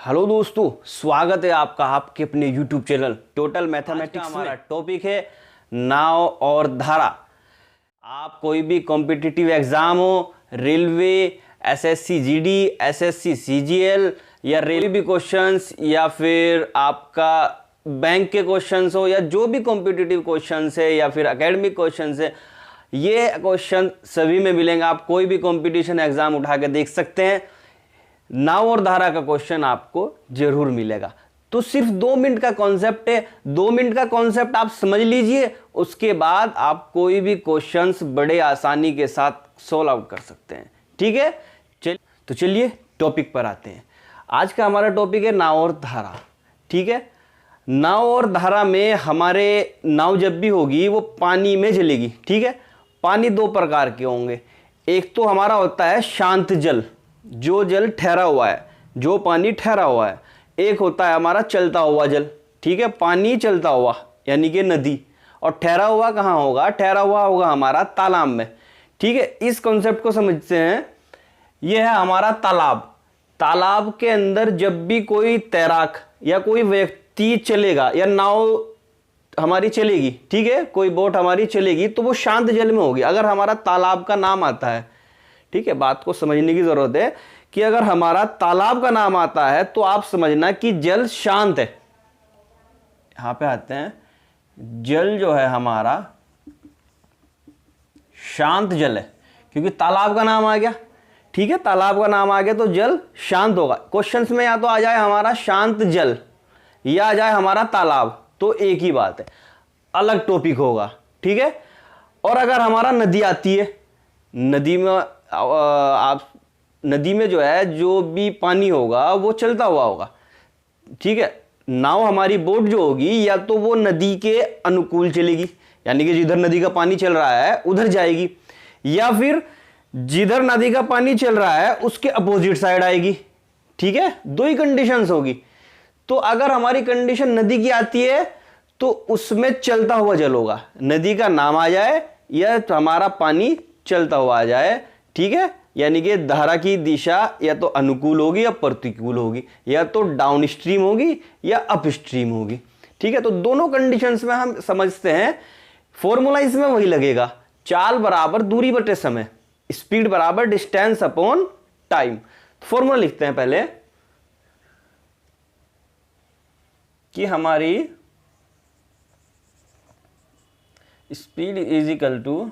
Hello दोस्तों, स्वागत है आपका आपके अपने YouTube चैनल टोटल मैथमेटिक्स। हमारा टॉपिक है नाव और धारा। आप कोई भी कॉम्पिटिटिव एग्जाम हो, railway, SSC GD, SSC CGL या रेलवे भी क्वेश्चंस या फिर आपका बैंक के क्वेश्चंस हो या जो भी कॉम्पिटिटिव क्वेश्चंस है या फिर एकेडमिक क्वेश्चंस है, ये क्वेश्चन सभी में मिलेंगे। आप कोई भी कंपटीशन एग्जाम उठा के देख सकते हैं, नाव और धारा का क्वेश्चन आपको जरूर मिलेगा। तो सिर्फ 2 मिनट का कॉन्सेप्ट है, 2 मिनट का कॉन्सेप्ट आप समझ लीजिए, उसके बाद आप कोई भी क्वेश्चंस बड़े आसानी के साथ सोल्व आउट कर सकते हैं। ठीक है, तो चलिए टॉपिक पर आते हैं। आज का हमारा टॉपिक है नाव और धारा। ठीक है, नाव और धारा में हमारे नाव जब भी होगी वो पानी में चलेगी। ठीक है, पानी 2 प्रकार के होंगे। एक तो हमारा होता है शांत जल, जो जल ठहरा हुआ है, जो पानी ठहरा हुआ है। एक होता है हमारा चलता हुआ जल। ठीक है, पानी चलता हुआ यानी कि नदी। और ठहरा हुआ कहाँ होगा? ठहरा हुआ होगा हमारा तालाब में। ठीक है, इस कॉन्सेप्ट को समझते हैं। यह है हमारा तालाब। तालाब के अंदर जब भी कोई तैराक या कोई व्यक्ति चलेगा या नाव हमारी चलेगी, ठीक है, कोई बोट हमारी चलेगी, तो वो शांत जल में होगी। अगर हमारा तालाब का नाम आता है, ठीक है, बात को समझने की जरूरत है कि अगर हमारा तालाब का नाम आता है तो आप समझना कि जल शांत है। यहां पे आते हैं, जल जो है हमारा शांत जल है, क्योंकि तालाब का नाम आ गया। ठीक है, तालाब का नाम आ गया तो जल शांत होगा। क्वेश्चंस में या तो आ जाए हमारा शांत जल या आ जाए हमारा तालाब, तो एक ही बात है, अलग टॉपिक होगा। ठीक है, और अगर हमारा नदी आती है, नदी में आप नदी में जो है जो भी पानी होगा वो चलता हुआ होगा। ठीक है, नाव हमारी बोट जो होगी या तो वो नदी के अनुकूल चलेगी, यानी कि जिधर नदी का पानी चल रहा है उधर जाएगी, या फिर जिधर नदी का पानी चल रहा है उसके अपोजिट साइड आएगी। ठीक है, 2 ही कंडीशंस होगी। तो अगर हमारी कंडीशन नदी की आती है तो उसमें चलता हुआ जल होगा, नदी का नाम आ जाए या तो हमारा पानी चलता हुआ आ जाए। ठीक है, यानी कि धारा की दिशा या तो अनुकूल होगी या प्रतिकूल होगी, या तो डाउन स्ट्रीम होगी या अप स्ट्रीम होगी। ठीक है, तो दोनों कंडीशंस में हम समझते हैं, फॉर्मूला इसमें वही लगेगा, चाल बराबर दूरी बटे समय, स्पीड बराबर डिस्टेंस अपॉन टाइम। फॉर्मूला लिखते हैं पहले कि हमारी speed is equal to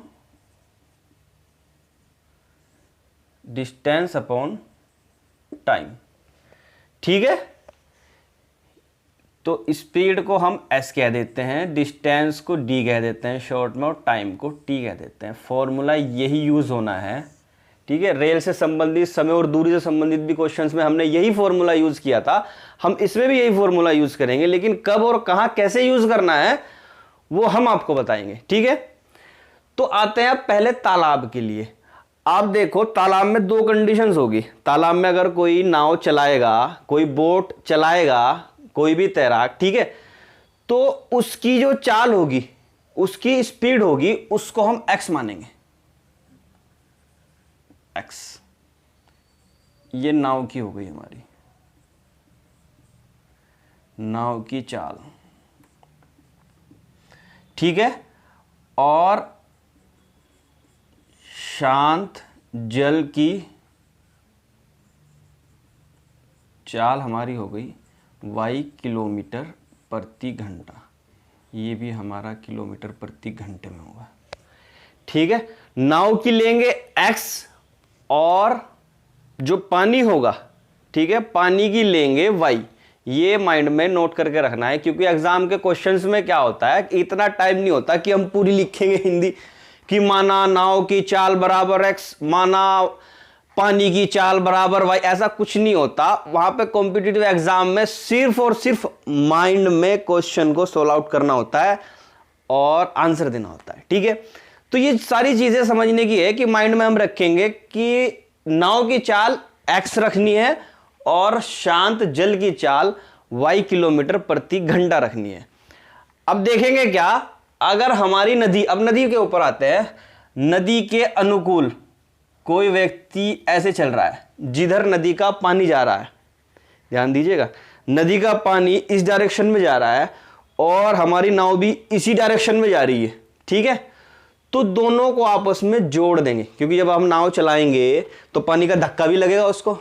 distance upon time. ठीक है, तो स्पीड को हम s कह देते हैं, डिस्टेंस को d कह देते हैं शॉर्ट में, और टाइम को t कह देते हैं। फॉर्मूला यही यूज होना है। ठीक है, रेल से संबंधित, समय और दूरी से संबंधित भी क्वेश्चंस में हमने यही फॉर्मूला यूज किया था, हम इसमें भी यही फॉर्मूला यूज करेंगे, लेकिन कब और कहां कैसे यूज करना है वो हम आपको बताएंगे। ठीक है, तो आते हैं पहले तालाब के लिए। आप देखो, तालाब में 2 कंडीशंस होगी। तालाब में अगर कोई नाव चलाएगा, कोई बोट चलाएगा, कोई भी तैराक, ठीक है, तो उसकी जो चाल होगी, उसकी स्पीड होगी, उसको हम x मानेंगे। x ये नाव की हो गई, हमारी नाव की चाल। ठीक है, और शांत जल की चाल हमारी हो गई y किलोमीटर प्रति घंटा। ये भी हमारा किलोमीटर प्रति घंटे में होगा। ठीक है, नाव की लेंगे x और जो पानी होगा, ठीक है, पानी की लेंगे y। ये माइंड में नोट करके रखना है, क्योंकि एग्जाम के क्वेश्चंस में क्या होता है, इतना टाइम नहीं होता कि हम पूरी लिखेंगे हिंदी कि माना नाव की चाल बराबर x, माना पानी की चाल बराबर y, ऐसा कुछ नहीं होता। वहां पे कॉम्पिटिटिव एग्जाम में सिर्फ और सिर्फ माइंड में क्वेश्चन को सोल्व आउट करना होता है और आंसर देना होता है। ठीक है, तो ये सारी चीजें समझने की है कि माइंड में हम रखेंगे कि नाव की चाल x रखनी है और शांत जल की चाल y किलोमीटर प्रति घंटा रखनी है। अब देखेंगे क्या, अगर हमारी नदी, अब नदी के ऊपर आते हैं, नदी के अनुकूल कोई व्यक्ति ऐसे चल रहा है जिधर नदी का पानी जा रहा है, ध्यान दीजिएगा, नदी का पानी इस डायरेक्शन में जा रहा है और हमारी नाव भी इसी डायरेक्शन में जा रही है, ठीक है। तो दोनों को आपस में जोड़ देंगे, क्योंकि जब हम नाव चलाएंगे तो पानी का धक्का भी लगेगा उसको,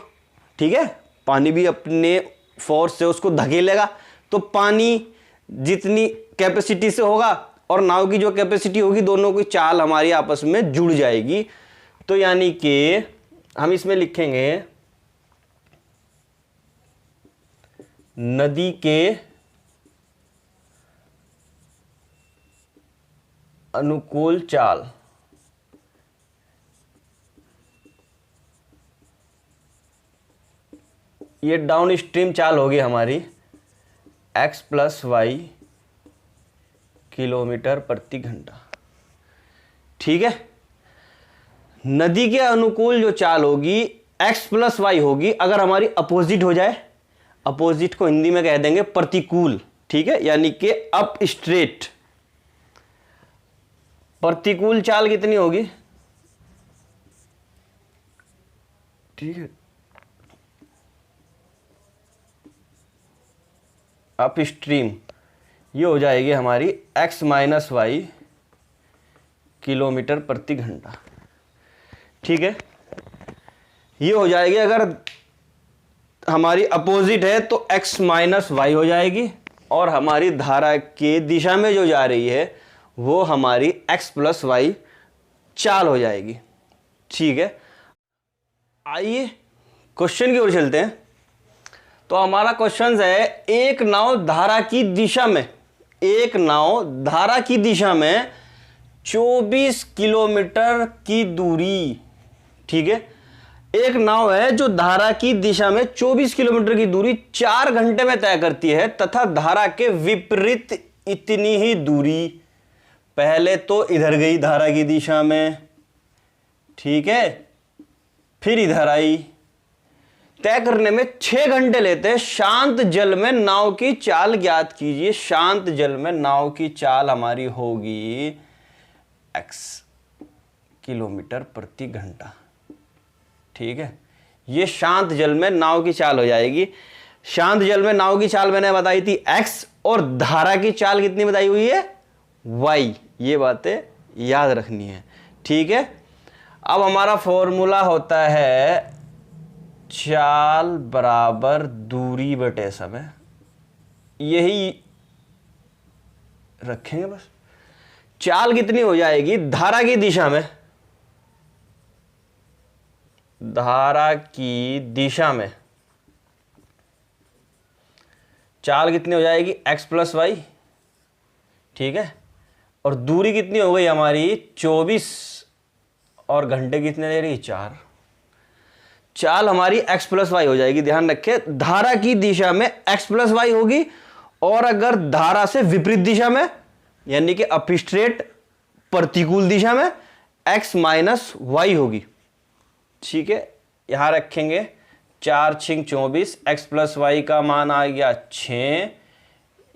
ठीक है, पानी भी अपने फोर्स से उसको धकेलेगा। तो पानी जितनी कैपेसिटी से होगा और नाव की जो कैपेसिटी होगी, दोनों की चाल हमारी आपस में जुड़ जाएगी। तो यानी कि हम इसमें लिखेंगे नदी के अनुकूल चाल ये डाउन स्ट्रीम चाल होगी हमारी x प्लस वाई किलोमीटर प्रति घंटा, ठीक है। नदी के अनुकूल जो चाल होगी x प्लस वाई होगी। अगर हमारी अपोजिट हो जाए, अपोजिट को हिंदी में कह देंगे प्रतिकूल, ठीक है, यानी कि अप स्ट्रेट। प्रतिकूल चाल कितनी होगी, ठीक है, अप स्ट्रीम, ये हो जाएगी हमारी x माइनस वाई किलोमीटर प्रति घंटा, ठीक है। ये हो जाएगी, अगर हमारी अपोजिट है तो x माइनस वाई हो जाएगी, और हमारी धारा की दिशा में जो जा रही है वो हमारी x प्लस वाई चाल हो जाएगी, ठीक है। आइए क्वेश्चन की ओर चलते हैं। तो हमारा क्वेश्चन है, एक नाव धारा की दिशा में, एक नाव धारा की दिशा में 24 किलोमीटर की दूरी, ठीक है। एक नाव है जो धारा की दिशा में 24 किलोमीटर की दूरी 4 घंटे में तय करती है तथा धारा के विपरीत इतनी ही दूरी, पहले तो इधर गई धारा की दिशा में, ठीक है, फिर इधर आई, तय करने में 6 घंटे लेते हैं। शांत जल में नाव की चाल ज्ञात कीजिए। शांत जल में नाव की चाल हमारी होगी x किलोमीटर प्रति घंटा, ठीक है। ये शांत जल में नाव की चाल हो जाएगी। शांत जल में नाव की चाल मैंने बताई थी x, और धारा की चाल कितनी बताई हुई है y। ये बातें याद रखनी है, ठीक है। अब हमारा फॉर्मूला होता है चाल बराबर दूरी बटे समय, यही रखेंगे बस। चाल कितनी हो जाएगी धारा की दिशा में, धारा की दिशा में चाल कितनी हो जाएगी x प्लस वाई, ठीक है। और दूरी कितनी हो गई हमारी 24, और घंटे कितने दे रही 4। चाल हमारी x प्लस वाई हो जाएगी। ध्यान रखें, धारा की दिशा में x प्लस वाई होगी, और अगर धारा से विपरीत दिशा में यानी कि अपस्ट्रेट प्रतिकूल दिशा में x माइनस वाई होगी, ठीक है। यहां रखेंगे 4 6 24, x प्लस वाई का मान आ गया 6,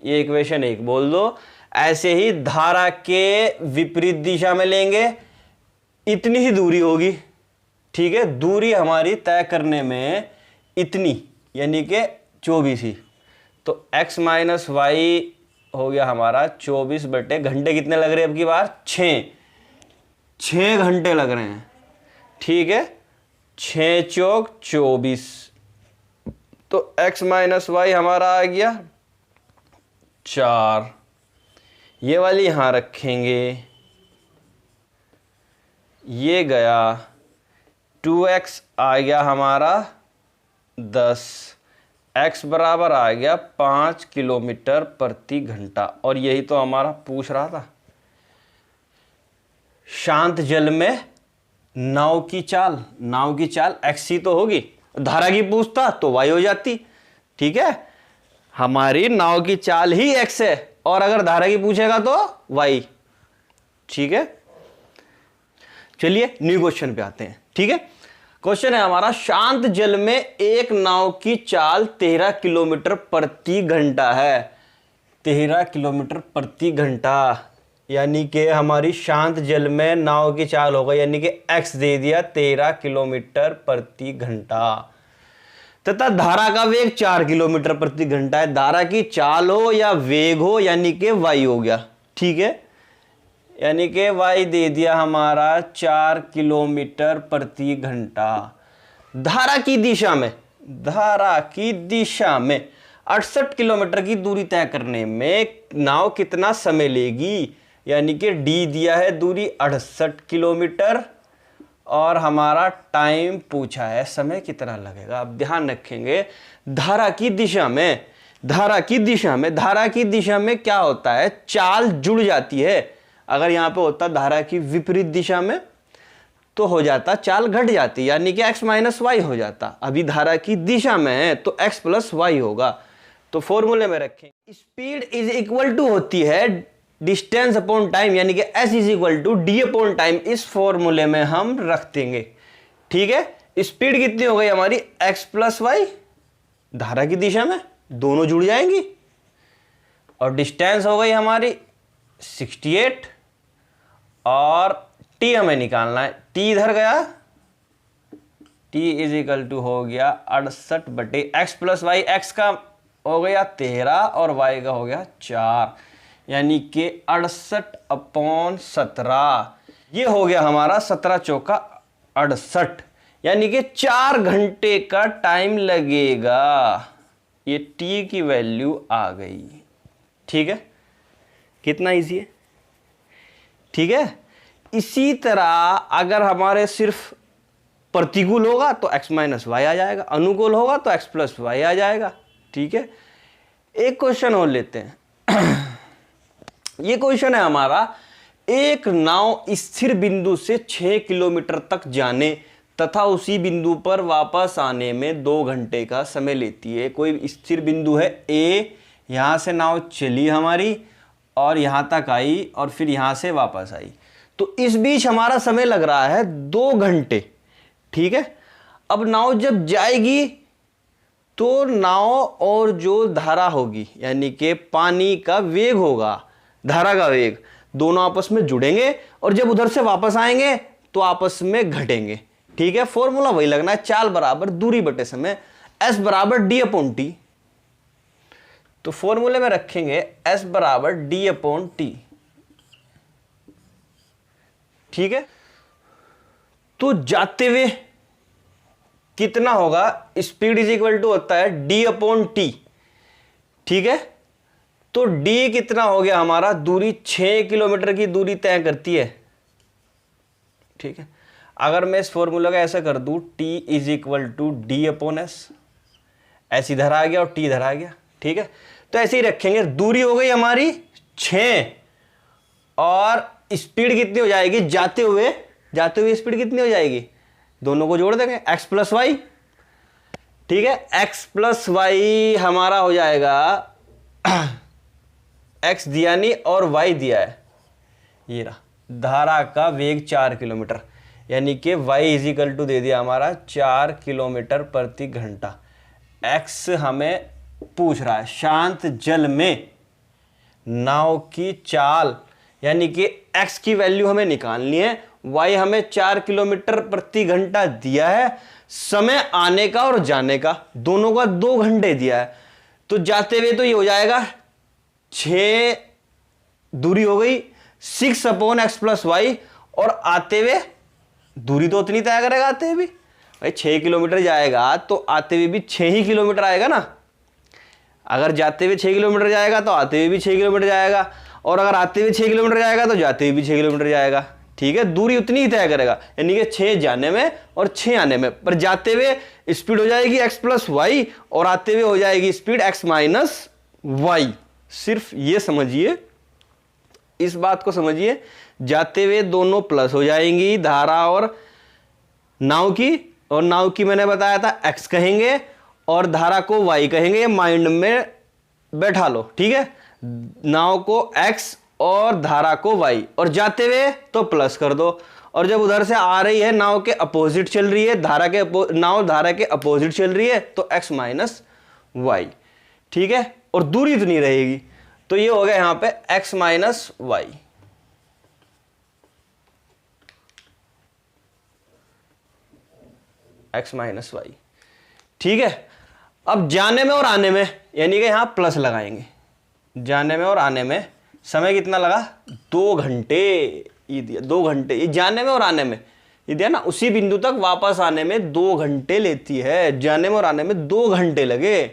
ये इक्वेशन 1 बोल दो। ऐसे ही धारा के विपरीत दिशा में लेंगे, इतनी ही दूरी होगी, ठीक है। दूरी हमारी तय करने में इतनी यानी कि 24 ही, तो x माइनस वाई हो गया हमारा 24 बटे घंटे कितने लग रहे हैं अब की बार 6 घंटे लग रहे हैं, ठीक है। 6 चौक 24, तो x माइनस वाई हमारा आ गया 4। ये वाली यहां रखेंगे, ये गया 2x आ गया हमारा 10, x बराबर आ गया 5 किलोमीटर प्रति घंटा। और यही तो हमारा पूछ रहा था, शांत जल में नाव की चाल, नाव की चाल x ही तो होगी, धारा की पूछता तो y हो जाती, ठीक है। हमारी नाव की चाल ही x है, और अगर धारा की पूछेगा तो y, ठीक है। चलिए न्यू क्वेश्चन पे आते हैं, ठीक है। क्वेश्चन है हमारा, शांत जल में एक नाव की चाल 13 किलोमीटर प्रति घंटा है। 13 किलोमीटर प्रति घंटा यानी कि हमारी शांत जल में नाव की चाल होगा, यानी कि x दे दिया 13 किलोमीटर प्रति घंटा। तथा धारा का वेग 4 किलोमीटर प्रति घंटा है। धारा की चाल हो या वेग हो, यानी कि वाई हो गया, ठीक है, यानी कि वाई दे दिया हमारा 4 किलोमीटर प्रति घंटा। धारा की दिशा में, धारा की दिशा में 68 किलोमीटर की दूरी तय करने में नाव कितना समय लेगी, यानी कि डी दिया है दूरी 68 किलोमीटर और हमारा टाइम पूछा है, समय कितना लगेगा। अब ध्यान रखेंगे धारा की दिशा में, धारा की दिशा में, धारा की दिशा में क्या होता है, चाल जुड़ जाती है। अगर यहां पे होता धारा की विपरीत दिशा में तो हो जाता चाल घट जाती, यानी कि x माइनस वाई हो जाता। अभी धारा की दिशा में है तो x प्लस वाई होगा। तो फॉर्मूले में रखें, स्पीड इज इक्वल टू होती है डिस्टेंस अपॉन टाइम, यानी कि s is equal to D upon time. इस फॉर्मूले में हम रख देंगे, ठीक है। स्पीड कितनी हो गई हमारी, x प्लस वाई, धारा की दिशा में दोनों जुड़ जाएंगी, और डिस्टेंस हो गई हमारी 68 और t हमें निकालना है, t इधर गया, t इज इक्वल टू हो गया 68 बटे x प्लस वाई। x का हो गया 13 और y का हो गया 4, यानी कि 68 अपॉन 17। ये हो गया हमारा 17 चौका 68, यानी कि 4 घंटे का टाइम लगेगा। ये t की वैल्यू आ गई, ठीक है, कितना इजी है, ठीक है। इसी तरह अगर हमारे सिर्फ प्रतिकूल होगा तो x माइनस वाई आ जाएगा, अनुकूल होगा तो x प्लस वाई आ जाएगा, ठीक है। एक क्वेश्चन और लेते हैं। ये क्वेश्चन है हमारा, एक नाव स्थिर बिंदु से 6 किलोमीटर तक जाने तथा उसी बिंदु पर वापस आने में 2 घंटे का समय लेती है। कोई स्थिर बिंदु है A, यहां से नाव चली हमारी और यहां तक आई और फिर यहां से वापस आई, तो इस बीच हमारा समय लग रहा है 2 घंटे, ठीक है। अब नाव जब जाएगी तो नाव और जो धारा होगी, यानी कि पानी का वेग होगा, धारा का वेग, दोनों आपस में जुड़ेंगे और जब उधर से वापस आएंगे तो आपस में घटेंगे, ठीक है। फॉर्मूला वही लगना है, चाल बराबर दूरी बटे समय, s बराबर डी अपॉन टी। तो फॉर्मूले में रखेंगे s बराबर डी अपॉन टी, ठीक है। तो जाते हुए कितना होगा, स्पीड इज इक्वल टू होता है डी अपॉन टी, ठीक है। तो d कितना हो गया हमारा, दूरी 6 किलोमीटर की दूरी तय करती है, ठीक है। अगर मैं इस फॉर्मूला का ऐसा कर दूं, t is equal to D upon S इधर आ गया और t इधर आ गया, ठीक है। तो ऐसे ही रखेंगे, दूरी हो गई हमारी 6 और स्पीड कितनी हो जाएगी, जाते हुए स्पीड कितनी हो जाएगी, दोनों को जोड़ देंगे x प्लस वाई, ठीक है। x प्लस वाई हमारा हो जाएगा, x दिया नहीं और y दिया है, ये रहा, धारा का वेग 4 किलोमीटर, यानी कि y इज इक्वल टू दे दिया हमारा 4 किलोमीटर प्रति घंटा। x हमें पूछ रहा है शांत जल में नाव की चाल, यानी कि x की वैल्यू हमें निकालनी है, y हमें 4 किलोमीटर प्रति घंटा दिया है, समय आने का और जाने का दोनों का 2 घंटे दिया है। तो जाते हुए तो ये हो जाएगा 6, दूरी हो गई 6 अपॉन एक्स प्लस वाई, और आते हुए दूरी तो उतनी तय करेगा, आते हुए भी भाई 6 किलोमीटर जाएगा तो आते हुए भी 6 ही किलोमीटर आएगा ना। अगर जाते हुए 6 किलोमीटर जाएगा तो आते हुए भी 6 किलोमीटर जाएगा, और अगर आते हुए 6 किलोमीटर जाएगा तो जाते हुए भी 6 किलोमीटर जाएगा, ठीक है। दूरी उतनी ही तय करेगा, यानी कि 6 जाने में और 6 आने में। पर जाते हुए स्पीड हो जाएगी x प्लस वाई और आते हुए हो जाएगी स्पीड x माइनस वाई। सिर्फ ये समझिए, इस बात को समझिए, जाते हुए दोनों प्लस हो जाएंगी, धारा और नाव की मैंने बताया था x कहेंगे और धारा को y कहेंगे, माइंड में बैठा लो, ठीक है। नाव को x और धारा को y, और जाते हुए तो प्लस कर दो, और जब उधर से आ रही है नाव के अपोजिट चल रही है, नाव धारा के अपोजिट चल रही है तो x माइनस वाई, ठीक है। और दूरी इतनी रहेगी, तो ये हो गया यहां पे x minus Y. x minus Y, ठीक है। अब जाने में और आने में, यानी कि यहाँ प्लस लगाएंगे, जाने में और आने में समय कितना लगा, 2 घंटे। ये दिया 2 घंटे, ये जाने में और आने में, ये दिया ना, उसी बिंदु तक वापस आने में 2 घंटे लेती है, जाने में और आने में 2 घंटे लगे।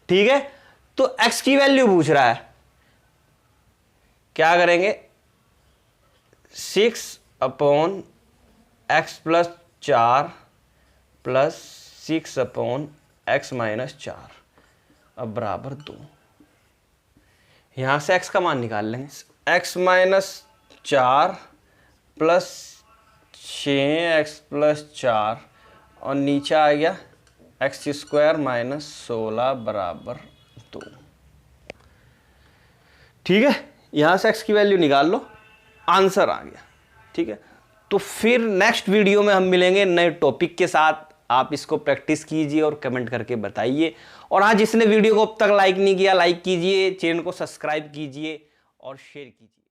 ठीक है, तो x की वैल्यू पूछ रहा है, क्या करेंगे, 6/x + 4 + 6/x - 4 अब बराबर 2। यहां से x का मान निकाल लेंगे, x - 4 + 6x + 4 और नीचे आ गया x² - 16 बराबर 2। ठीक है, यहां से x की वैल्यू निकाल लो, आंसर आ गया। ठीक है, तो फिर नेक्स्ट वीडियो में हम मिलेंगे नए टॉपिक के साथ। आप इसको प्रैक्टिस कीजिए और कमेंट करके बताइए। और हाँ, जिसने वीडियो को अब तक लाइक नहीं किया, लाइक कीजिए, चैनल को सब्सक्राइब कीजिए और शेयर कीजिए।